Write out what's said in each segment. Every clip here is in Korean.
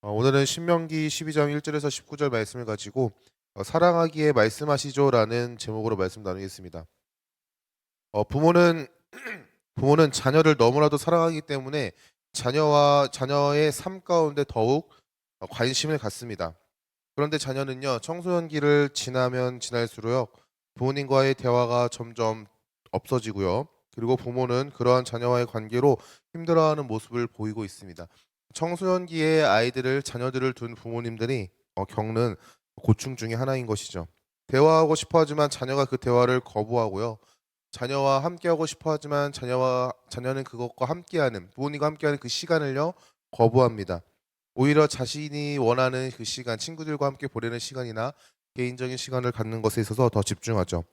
오늘은 신명기 12장 1절에서 19절 말씀을 가지고 사랑하기에 말씀하시죠라는 제목으로 말씀 나누겠습니다. 부모는 부모는 자녀를 너무나도 사랑하기 때문에 자녀와 자녀의 삶 가운데 더욱 관심을 갖습니다. 그런데 자녀는요, 청소년기를 지나면 지날수록 부모님과의 대화가 점점 없어지고요. 그리고 부모는 그러한 자녀와의 관계로 힘들어하는 모습을 보이고 있습니다. 청소년기의 자녀들을 둔 부모님들이 겪는 고충 중에 하나인 것이죠. 대화하고 싶어 하지만 자녀가 그 대화를 거부하고요. 자녀와 함께하고 싶어 하지만 자녀는 그것과 함께하는 부모님과 함께하는 그 시간을요 거부합니다. 오히려 자신이 원하는 그 시간, 친구들과 함께 보내는 시간이나 개인적인 시간을 갖는 것에 있어서 더 집중하죠.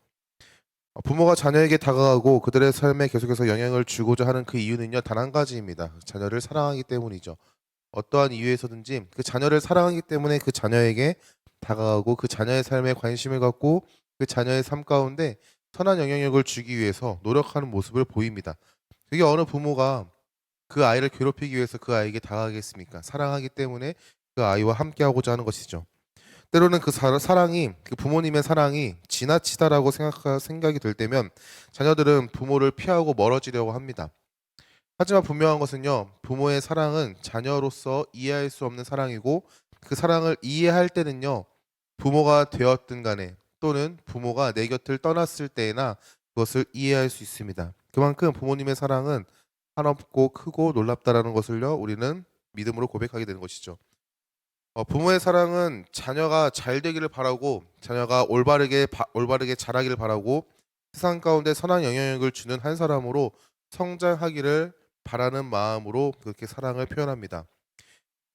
부모가 자녀에게 다가가고 그들의 삶에 계속해서 영향을 주고자 하는 그 이유는요, 단 한 가지입니다. 자녀를 사랑하기 때문이죠. 어떠한 이유에서든지 그 자녀를 사랑하기 때문에 그 자녀에게 다가가고 그 자녀의 삶에 관심을 갖고 그 자녀의 삶 가운데 선한 영향력을 주기 위해서 노력하는 모습을 보입니다. 그게 어느 부모가 그 아이를 괴롭히기 위해서 그 아이에게 다가가겠습니까? 사랑하기 때문에 그 아이와 함께하고자 하는 것이죠. 때로는 사랑이 그 부모님의 사랑이 지나치다라고 생각이 들 때면 자녀들은 부모를 피하고 멀어지려고 합니다. 하지만 분명한 것은요, 부모의 사랑은 자녀로서 이해할 수 없는 사랑이고 그 사랑을 이해할 때는요, 부모가 되었든 간에 또는 부모가 내 곁을 떠났을 때에나 그것을 이해할 수 있습니다. 그만큼 부모님의 사랑은 한없고 크고 놀랍다라는 것을요, 우리는 믿음으로 고백하게 되는 것이죠. 부모의 사랑은 자녀가 잘 되기를 바라고 자녀가 올바르게 자라기를 바라고 세상 가운데 선한 영향력을 주는 한 사람으로 성장하기를 바라는 마음으로 그렇게 사랑을 표현합니다.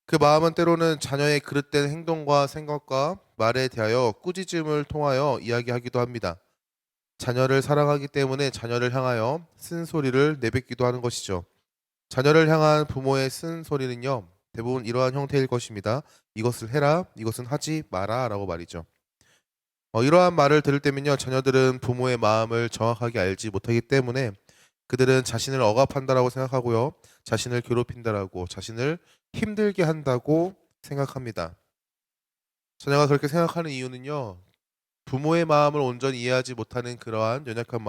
그 마음은 때로는 자녀의 그릇된 행동과 생각과 말에 대하여 꾸짖음을 통하여 이야기하기도 합니다. 자녀를 사랑하기 때문에 자녀를 향하여 쓴소리를 내뱉기도 하는 것이죠. 자녀를 향한 부모의 쓴소리는요, 대부분 이러한 형태일 것입니다. 이것을 해라, 이것은 하지 마라 라고 말이죠. 이러한 말을 들을 때면요, 자녀들은 부모의 마음을 정확하게 알지 못하기 때문에 그들은 자신을 억압한다라고 생각하고요, 자신을 괴롭힌다라고, 자신을 힘들게 한다고 생각합니다. 자녀가 그렇게 생각하는 이유는요, 부모의 마음을 온전히 이해하지 못하는 그러한 연약한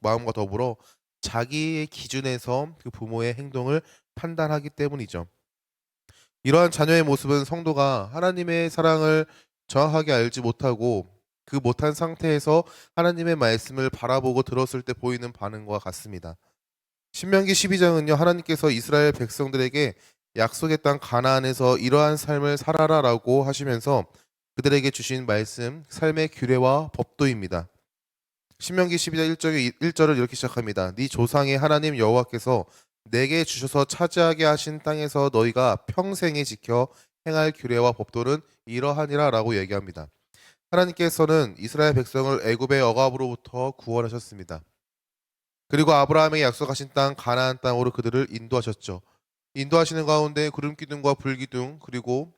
마음과 더불어 자기의 기준에서 그 부모의 행동을 판단하기 때문이죠. 이러한 자녀의 모습은 성도가 하나님의 사랑을 정확하게 알지 못하고 그 못한 상태에서 하나님의 말씀을 바라보고 들었을 때 보이는 반응과 같습니다. 신명기 12장은요, 하나님께서 이스라엘 백성들에게 약속의 땅 가나안에서 이러한 삶을 살아라라고 하시면서 그들에게 주신 말씀, 삶의 규례와 법도입니다. 신명기 12장 1절을 이렇게 시작합니다. 네 조상의 하나님 여호와께서 내게 주셔서 차지하게 하신 땅에서 너희가 평생에 지켜 행할 규례와 법도는 이러하니라 라고 얘기합니다. 하나님께서는 이스라엘 백성을 애굽의 억압으로부터 구원하셨습니다. 그리고 아브라함에게 약속하신 땅 가나안 땅으로 그들을 인도하셨죠. 인도하시는 가운데 구름 기둥과 불 기둥 그리고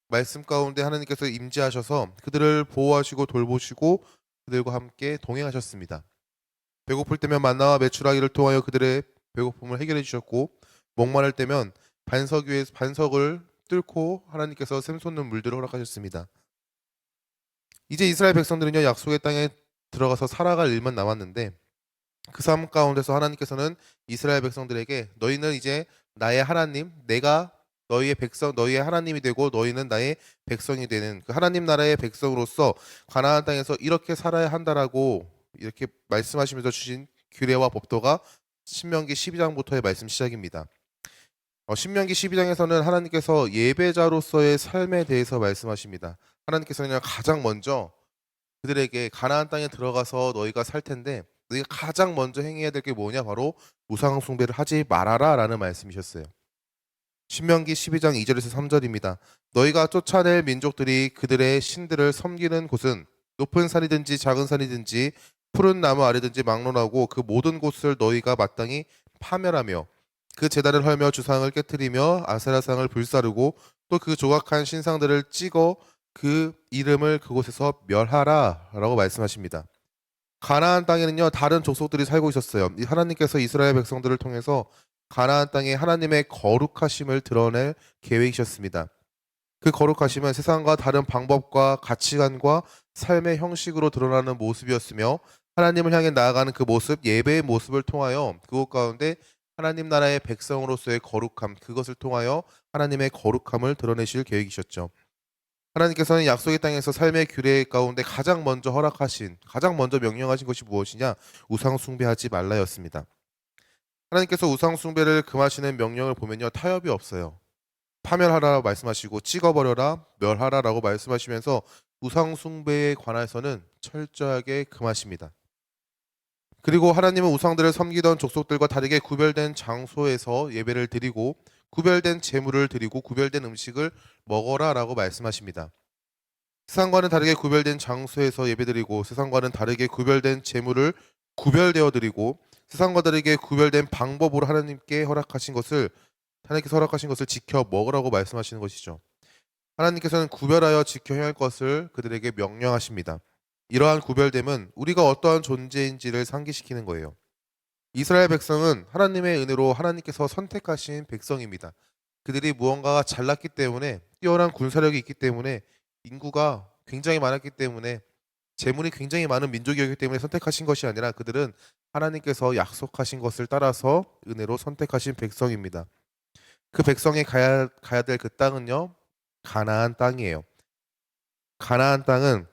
말씀 가운데 하나님께서 임재하셔서 그들을 보호하시고 돌보시고 그들과 함께 동행하셨습니다. 배고플 때면 만나와 메추라기를 통하여 그들의 배고픔을 해결해 주셨고 목마를 때면 반석을 뚫고 하나님께서 샘솟는 물들을 허락하셨습니다. 이제 이스라엘 백성들은요, 약속의 땅에 들어가서 살아갈 일만 남았는데 그 삶 가운데서 하나님께서는 이스라엘 백성들에게 너희는 이제 나의 하나님, 내가 너희의 하나님이 되고 너희는 나의 백성이 되는 그 하나님 나라의 백성으로서 가나안 땅에서 이렇게 살아야 한다라고 이렇게 말씀하시면서 주신 규례와 법도가 신명기 12장부터의 말씀 시작입니다. 신명기 12장에서는 하나님께서 예배자로서의 삶에 대해서 말씀하십니다. 하나님께서는 가장 먼저 그들에게 가나안 땅에 들어가서 너희가 살 텐데 너희가 가장 먼저 행해야 될 게 뭐냐, 바로 우상 숭배를 하지 말아라라는 말씀이셨어요. 신명기 12장 2절에서 3절입니다. 너희가 쫓아낼 민족들이 그들의 신들을 섬기는 곳은 높은 산이든지 작은 산이든지 푸른 나무 아래든지 막론하고 그 모든 곳을 너희가 마땅히 파멸하며 그 제단을 헐며 주상을 깨뜨리며 아세라상을 불사르고 또 그 조각한 신상들을 찍어 그 이름을 그곳에서 멸하라라고 말씀하십니다. 가나안 땅에는요, 다른 족속들이 살고 있었어요. 하나님께서 이스라엘 백성들을 통해서 가나안 땅에 하나님의 거룩하심을 드러낼 계획이셨습니다. 그 거룩하심은 세상과 다른 방법과 가치관과 삶의 형식으로 드러나는 모습이었으며 하나님을 향해 나아가는 그 모습, 예배의 모습을 통하여 그곳 가운데 하나님 나라의 백성으로서의 거룩함, 그것을 통하여 하나님의 거룩함을 드러내실 계획이셨죠. 하나님께서는 약속의 땅에서 삶의 규례 가운데 가장 먼저 허락하신, 가장 먼저 명령하신 것이 무엇이냐? 우상 숭배하지 말라였습니다. 하나님께서 우상 숭배를 금하시는 명령을 보면요, 타협이 없어요. 파멸하라라고 말씀하시고 찍어버려라, 멸하라라고 말씀하시면서 우상 숭배에 관해서는 철저하게 금하십니다. 그리고 하나님은 우상들을 섬기던 족속들과 다르게 구별된 장소에서 예배를 드리고 구별된 제물을 드리고 구별된 음식을 먹어라라고 말씀하십니다. 세상과는 다르게 구별된 장소에서 예배드리고 세상과는 다르게 구별된 제물을 구별되어 드리고 세상과 다르게 구별된 방법으로 하나님께서 허락하신 것을 지켜 먹으라고 말씀하시는 것이죠. 하나님께서는 구별하여 지켜야 할 것을 그들에게 명령하십니다. 이러한 구별됨은 우리가 어떠한 존재인지를 상기시키는 거예요. 이스라엘 백성은 하나님의 은혜로 하나님께서 선택하신 백성입니다. 그들이 무언가가 잘났기 때문에 뛰어난 군사력이 있기 때문에 인구가 굉장히 많았기 때문에 재물이 굉장히 많은 민족이었기 때문에 선택하신 것이 아니라 그들은 하나님께서 약속하신 것을 따라서 은혜로 선택하신 백성입니다. 그 백성이 가야 될 그 땅은요, 가나안 땅이에요. 가나안 땅은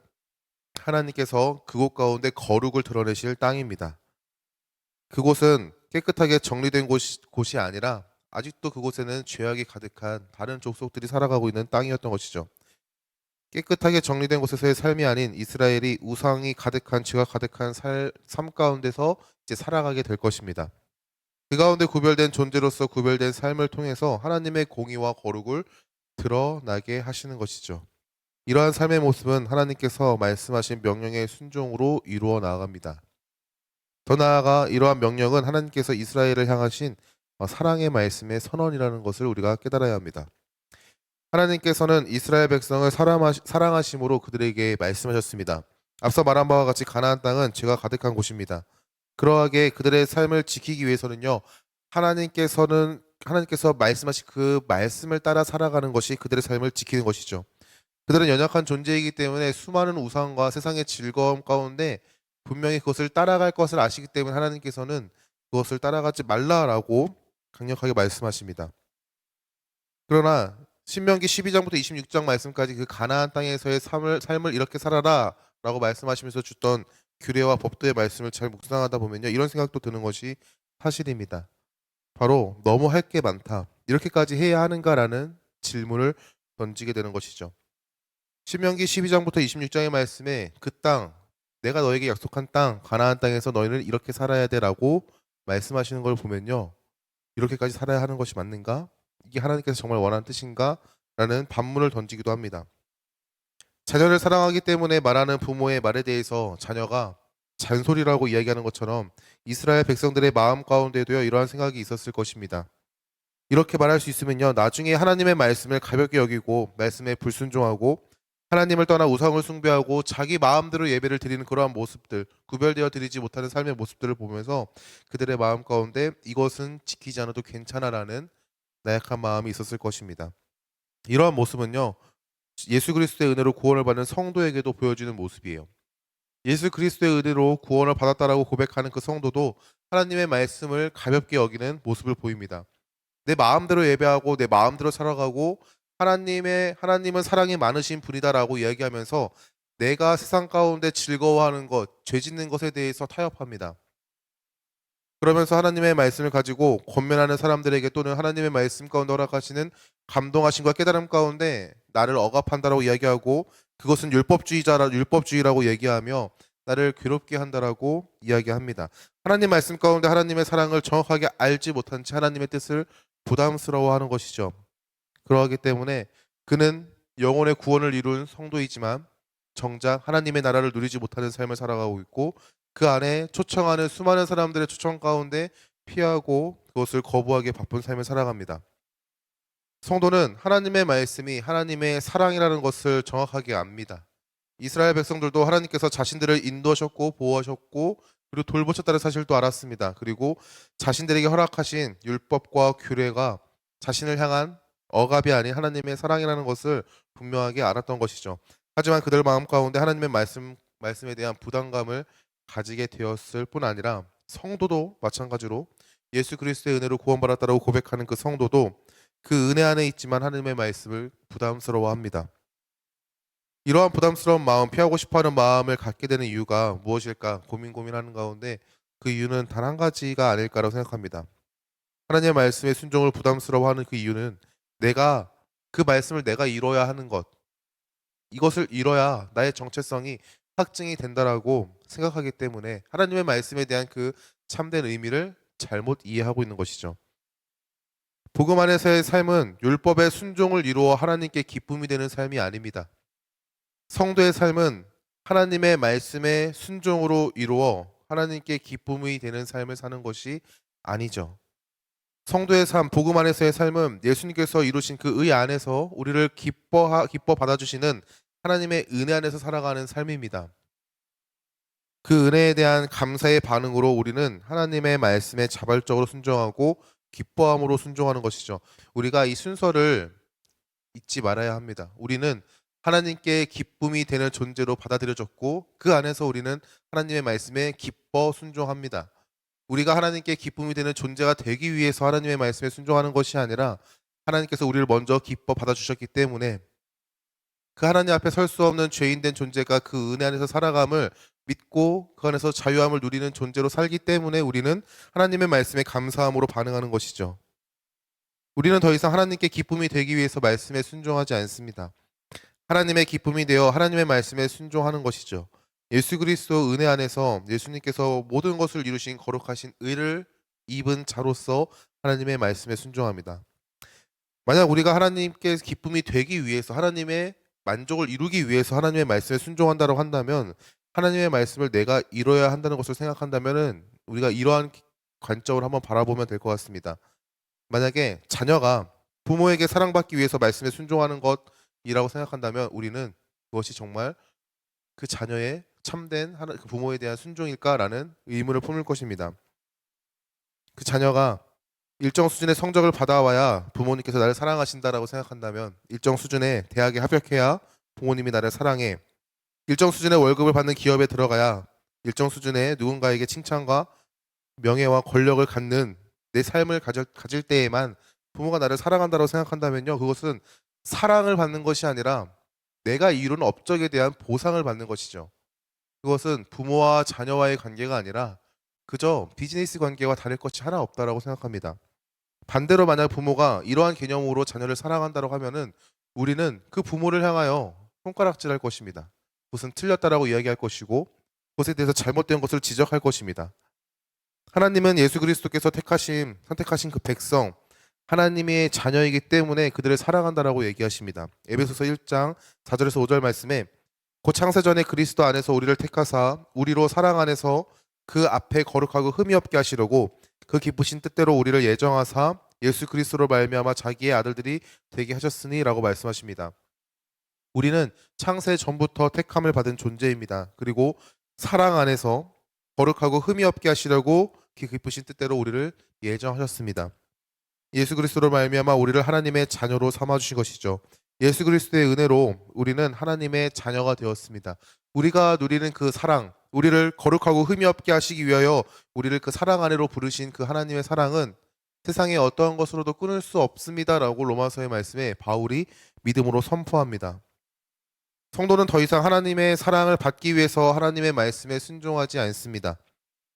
하나님께서 그곳 가운데 거룩을 드러내실 땅입니다. 그곳은 깨끗하게 정리된 곳이 아니라 아직도 그곳에는 죄악이 가득한 다른 족속들이 살아가고 있는 땅이었던 것이죠. 깨끗하게 정리된 곳에서의 삶이 아닌 이스라엘이 우상이 가득한 죄가 가득한 삶 가운데서 이제 살아가게 될 것입니다. 그 가운데 구별된 존재로서 구별된 삶을 통해서 하나님의 공의와 거룩을 드러나게 하시는 것이죠. 이러한 삶의 모습은 하나님께서 말씀하신 명령의 순종으로 이루어 나아갑니다. 더 나아가 이러한 명령은 하나님께서 이스라엘을 향하신 사랑의 말씀의 선언이라는 것을 우리가 깨달아야 합니다. 하나님께서는 이스라엘 백성을 사랑하심으로 그들에게 말씀하셨습니다. 앞서 말한 바와 같이 가나안 땅은 죄가 가득한 곳입니다. 그러하게 그들의 삶을 지키기 위해서는요, 하나님께서 말씀하신 그 말씀을 따라 살아가는 것이 그들의 삶을 지키는 것이죠. 그들은 연약한 존재이기 때문에 수많은 우상과 세상의 즐거움 가운데 분명히 그것을 따라갈 것을 아시기 때문에 하나님께서는 그것을 따라가지 말라라고 강력하게 말씀하십니다. 그러나 신명기 12장부터 26장 말씀까지 그 가나안 땅에서의 삶을 이렇게 살아라 라고 말씀하시면서 주던 규례와 법도의 말씀을 잘 묵상하다 보면요, 이런 생각도 드는 것이 사실입니다. 바로 너무 할 게 많다, 이렇게까지 해야 하는가라는 질문을 던지게 되는 것이죠. 신명기 12장부터 26장의 말씀에 그 땅, 내가 너에게 약속한 땅, 가나안 땅에서 너희는 이렇게 살아야 돼라고 말씀하시는 걸 보면요, 이렇게까지 살아야 하는 것이 맞는가? 이게 하나님께서 정말 원하는 뜻인가? 라는 반문을 던지기도 합니다. 자녀를 사랑하기 때문에 말하는 부모의 말에 대해서 자녀가 잔소리라고 이야기하는 것처럼 이스라엘 백성들의 마음 가운데도요, 이러한 생각이 있었을 것입니다. 이렇게 말할 수 있으면요, 나중에 하나님의 말씀을 가볍게 여기고 말씀에 불순종하고 하나님을 떠나 우상을 숭배하고 자기 마음대로 예배를 드리는 그러한 모습들, 구별되어 드리지 못하는 삶의 모습들을 보면서 그들의 마음 가운데 이것은 지키지 않아도 괜찮아라는 나약한 마음이 있었을 것입니다. 이러한 모습은요, 예수 그리스도의 은혜로 구원을 받는 성도에게도 보여지는 모습이에요. 예수 그리스도의 은혜로 구원을 받았다라고 고백하는 그 성도도 하나님의 말씀을 가볍게 여기는 모습을 보입니다. 내 마음대로 예배하고 내 마음대로 살아가고 하나님은 사랑이 많으신 분이다라고 이야기하면서 내가 세상 가운데 즐거워하는 것, 죄 짓는 것에 대해서 타협합니다. 그러면서 하나님의 말씀을 가지고 권면하는 사람들에게 또는 하나님의 말씀 가운데 허락하시는 감동하심과 깨달음 가운데 나를 억압한다라고 이야기하고 그것은 율법주의라고 얘기하며 나를 괴롭게 한다라고 이야기합니다. 하나님 말씀 가운데 하나님의 사랑을 정확하게 알지 못한 채 하나님의 뜻을 부담스러워하는 것이죠. 그러하기 때문에 그는 영혼의 구원을 이룬 성도이지만 정작 하나님의 나라를 누리지 못하는 삶을 살아가고 있고 그 안에 초청하는 수많은 사람들의 초청 가운데 피하고 그것을 거부하기에 바쁜 삶을 살아갑니다. 성도는 하나님의 말씀이 하나님의 사랑이라는 것을 정확하게 압니다. 이스라엘 백성들도 하나님께서 자신들을 인도하셨고 보호하셨고 그리고 돌보셨다는 사실도 알았습니다. 그리고 자신들에게 허락하신 율법과 규례가 자신을 향한 억압이 아닌 하나님의 사랑이라는 것을 분명하게 알았던 것이죠. 하지만 그들 마음 가운데 하나님의 말씀에 대한 부담감을 가지게 되었을 뿐 아니라 성도도 마찬가지로 예수 그리스도의 은혜로 구원받았다고 고백하는 그 성도도 그 은혜 안에 있지만 하나님의 말씀을 부담스러워합니다. 이러한 부담스러운 마음, 피하고 싶어하는 마음을 갖게 되는 이유가 무엇일까 고민하는 가운데 그 이유는 단 한 가지가 아닐까라고 생각합니다. 하나님의 말씀에 순종을 부담스러워하는 그 이유는 내가 그 말씀을 내가 이뤄야 하는 것, 이것을 이뤄야 나의 정체성이 확증이 된다라고 생각하기 때문에 하나님의 말씀에 대한 그 참된 의미를 잘못 이해하고 있는 것이죠. 복음 안에서의 삶은 율법의 순종을 이루어 하나님께 기쁨이 되는 삶이 아닙니다. 성도의 삶은 하나님의 말씀의 순종으로 이루어 하나님께 기쁨이 되는 삶을 사는 것이 아니죠. 성도의 삶, 복음 안에서의 삶은 예수님께서 이루신 그 의 안에서 우리를 기뻐 받아주시는 하나님의 은혜 안에서 살아가는 삶입니다. 그 은혜에 대한 감사의 반응으로 우리는 하나님의 말씀에 자발적으로 순종하고 기뻐함으로 순종하는 것이죠. 우리가 이 순서를 잊지 말아야 합니다. 우리는 하나님께 기쁨이 되는 존재로 받아들여졌고 그 안에서 우리는 하나님의 말씀에 기뻐 순종합니다. 우리가 하나님께 기쁨이 되는 존재가 되기 위해서 하나님의 말씀에 순종하는 것이 아니라 하나님께서 우리를 먼저 기뻐 받아주셨기 때문에 그 하나님 앞에 설 수 없는 죄인된 존재가 그 은혜 안에서 살아감을 믿고 그 안에서 자유함을 누리는 존재로 살기 때문에 우리는 하나님의 말씀에 감사함으로 반응하는 것이죠. 우리는 더 이상 하나님께 기쁨이 되기 위해서 말씀에 순종하지 않습니다. 하나님의 기쁨이 되어 하나님의 말씀에 순종하는 것이죠. 예수 그리스도 은혜 안에서 예수님께서 모든 것을 이루신 거룩하신 의를 입은 자로서 하나님의 말씀에 순종합니다. 만약 우리가 하나님께 기쁨이 되기 위해서 하나님의 만족을 이루기 위해서 하나님의 말씀에 순종한다고 한다면 하나님의 말씀을 내가 이뤄야 한다는 것을 생각한다면 우리가 이러한 관점을 한번 바라보면 될 것 같습니다. 만약에 자녀가 부모에게 사랑받기 위해서 말씀에 순종하는 것이라고 생각한다면 우리는 그것이 정말 그 자녀의 참된 그 부모에 대한 순종일까라는 의문을 품을 것입니다. 그 자녀가 일정 수준의 성적을 받아와야 부모님께서 나를 사랑하신다라고 생각한다면 일정 수준의 대학에 합격해야 부모님이 나를 사랑해. 일정 수준의 월급을 받는 기업에 들어가야 일정 수준의 누군가에게 칭찬과 명예와 권력을 갖는 내 삶을 가질 때에만 부모가 나를 사랑한다고 생각한다면요. 그것은 사랑을 받는 것이 아니라 내가 이룬 업적에 대한 보상을 받는 것이죠. 그것은 부모와 자녀와의 관계가 아니라 그저 비즈니스 관계와 다를 것이 하나 없다라고 생각합니다. 반대로 만약 부모가 이러한 개념으로 자녀를 사랑한다고 하면은 우리는 그 부모를 향하여 손가락질할 것입니다. 그것은 틀렸다라고 이야기할 것이고 그것에 대해서 잘못된 것을 지적할 것입니다. 하나님은 예수 그리스도께서 선택하신 그 백성 하나님의 자녀이기 때문에 그들을 사랑한다라고 얘기하십니다. 에베소서 1장 4절에서 5절 말씀에 곧 창세전에 그리스도 안에서 우리를 택하사 우리로 사랑 안에서 그 앞에 거룩하고 흠이 없게 하시려고 그 기쁘신 뜻대로 우리를 예정하사 예수 그리스도로 말미암아 자기의 아들들이 되게 하셨으니라고 말씀하십니다. 우리는 창세 전부터 택함을 받은 존재입니다. 그리고 사랑 안에서 거룩하고 흠이 없게 하시려고 그 기쁘신 뜻대로 우리를 예정하셨습니다. 예수 그리스도로 말미암아 우리를 하나님의 자녀로 삼아 주신 것이죠. 예수 그리스도의 은혜로 우리는 하나님의 자녀가 되었습니다. 우리가 누리는 그 사랑, 우리를 거룩하고 흠이 없게 하시기 위하여 우리를 그 사랑 안으로 부르신 그 하나님의 사랑은 세상의 어떠한 것으로도 끊을 수 없습니다라고 로마서의 말씀에 바울이 믿음으로 선포합니다. 성도는 더 이상 하나님의 사랑을 받기 위해서 하나님의 말씀에 순종하지 않습니다.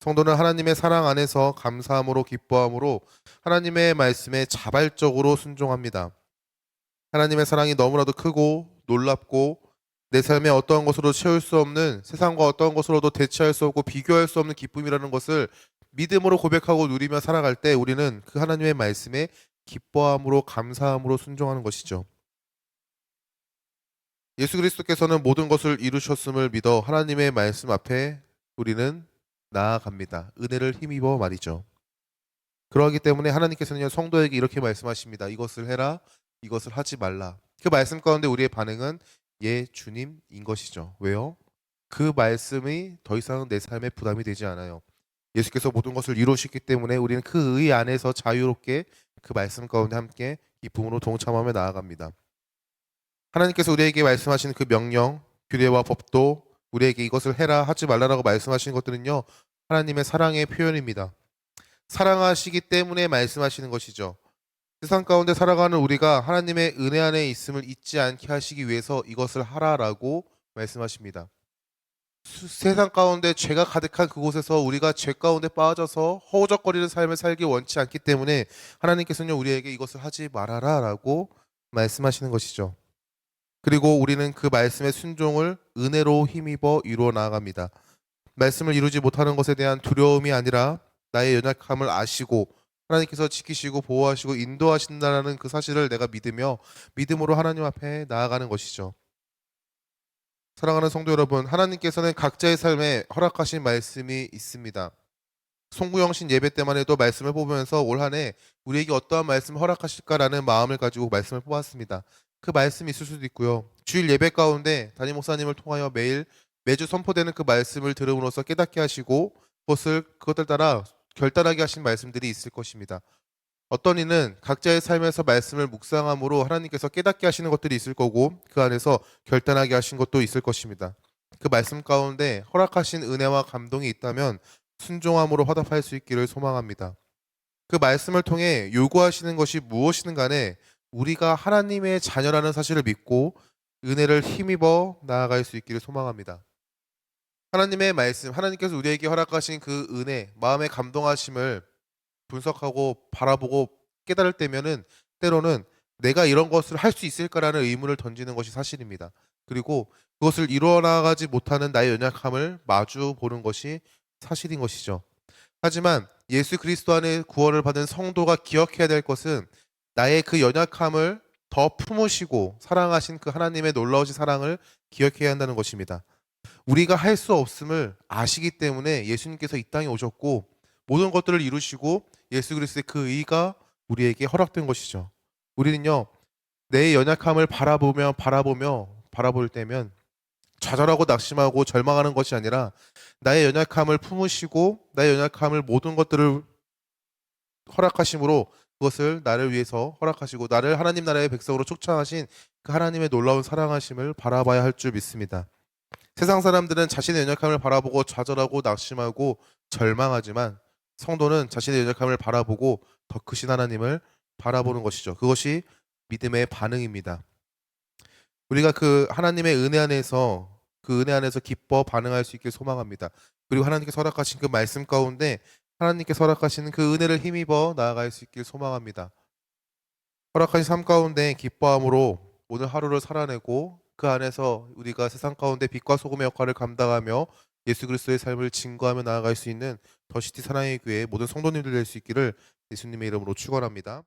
성도는 하나님의 사랑 안에서 감사함으로 기뻐함으로 하나님의 말씀에 자발적으로 순종합니다. 하나님의 사랑이 너무나도 크고 놀랍고 내 삶에 어떠한 것으로도 채울 수 없는 세상과 어떠한 것으로도 대체할 수 없고 비교할 수 없는 기쁨이라는 것을 믿음으로 고백하고 누리며 살아갈 때 우리는 그 하나님의 말씀에 기뻐함으로 감사함으로 순종하는 것이죠. 예수 그리스도께서는 모든 것을 이루셨음을 믿어 하나님의 말씀 앞에 우리는 나아갑니다. 은혜를 힘입어 말이죠. 그러하기 때문에 하나님께서는 성도에게 이렇게 말씀하십니다. 이것을 해라, 이것을 하지 말라. 그 말씀 가운데 우리의 반응은 예, 주님인 것이죠. 왜요? 그 말씀이 더 이상 내 삶에 부담이 되지 않아요. 예수께서 모든 것을 이루셨기 때문에 우리는 그 의 안에서 자유롭게 그 말씀 가운데 함께 기쁨으로 동참하며 나아갑니다. 하나님께서 우리에게 말씀하시는 그 명령, 규례와 법도 우리에게 이것을 해라 하지 말라라고 말씀하시는 것들은요. 하나님의 사랑의 표현입니다. 사랑하시기 때문에 말씀하시는 것이죠. 세상 가운데 살아가는 우리가 하나님의 은혜 안에 있음을 잊지 않게 하시기 위해서 이것을 하라라고 말씀하십니다. 세상 가운데 죄가 가득한 그곳에서 우리가 죄 가운데 빠져서 허우적거리는 삶을 살기 원치 않기 때문에 하나님께서는 우리에게 이것을 하지 말아라라고 말씀하시는 것이죠. 그리고 우리는 그 말씀의 순종을 은혜로 힘입어 이루어 나아갑니다. 말씀을 이루지 못하는 것에 대한 두려움이 아니라 나의 연약함을 아시고 하나님께서 지키시고 보호하시고 인도하신다는 그 사실을 내가 믿으며 믿음으로 하나님 앞에 나아가는 것이죠. 사랑하는 성도 여러분, 하나님께서는 각자의 삶에 허락하신 말씀이 있습니다. 송구영신 예배 때만 해도 말씀을 뽑으면서 올 한 해 우리에게 어떠한 말씀을 허락하실까라는 마음을 가지고 말씀을 뽑았습니다. 그 말씀이 있을 수도 있고요. 주일 예배 가운데 담임 목사님을 통하여 매주 선포되는 그 말씀을 들음으로써 깨닫게 하시고 그것들 따라 결단하게 하신 말씀들이 있을 것입니다. 어떤 이는 각자의 삶에서 말씀을 묵상함으로 하나님께서 깨닫게 하시는 것들이 있을 거고 그 안에서 결단하게 하신 것도 있을 것입니다. 그 말씀 가운데 허락하신 은혜와 감동이 있다면 순종함으로 화답할 수 있기를 소망합니다. 그 말씀을 통해 요구하시는 것이 무엇이든 간에 우리가 하나님의 자녀라는 사실을 믿고 은혜를 힘입어 나아갈 수 있기를 소망합니다. 하나님의 말씀, 하나님께서 우리에게 허락하신 그 은혜, 마음의 감동하심을 분석하고 바라보고 깨달을 때면은 때로는 내가 이런 것을 할 수 있을까라는 의문을 던지는 것이 사실입니다. 그리고 그것을 이루어 나가지 못하는 나의 연약함을 마주 보는 것이 사실인 것이죠. 하지만 예수 그리스도 안에 구원을 받은 성도가 기억해야 될 것은 나의 그 연약함을 더 품으시고 사랑하신 그 하나님의 놀라우신 사랑을 기억해야 한다는 것입니다. 우리가 할 수 없음을 아시기 때문에 예수님께서 이 땅에 오셨고 모든 것들을 이루시고 예수 그리스도의 그 의가 우리에게 허락된 것이죠. 우리는요, 내 연약함을 바라볼 때면 좌절하고 낙심하고 절망하는 것이 아니라 나의 연약함을 품으시고 나의 연약함을 모든 것들을 허락하심으로 그것을 나를 위해서 허락하시고 나를 하나님 나라의 백성으로 초청하신 그 하나님의 놀라운 사랑하심을 바라봐야 할 줄 믿습니다. 세상 사람들은 자신의 연약함을 바라보고 좌절하고 낙심하고 절망하지만 성도는 자신의 연약함을 바라보고 더 크신 하나님을 바라보는 것이죠. 그것이 믿음의 반응입니다. 우리가 그 하나님의 은혜 안에서 그 은혜 안에서 기뻐 반응할 수 있길 소망합니다. 그리고 하나님께서 허락하신 그 말씀 가운데 하나님께서 허락하시는 그 은혜를 힘입어 나아갈 수 있길 소망합니다. 허락하신 삶 가운데 기뻐함으로 오늘 하루를 살아내고 그 안에서 우리가 세상 가운데 빛과 소금의 역할을 감당하며 예수 그리스도의 삶을 증거하며 나아갈 수 있는 더시티 사랑의 교회 모든 성도님들 될 수 있기를 예수님의 이름으로 축원합니다.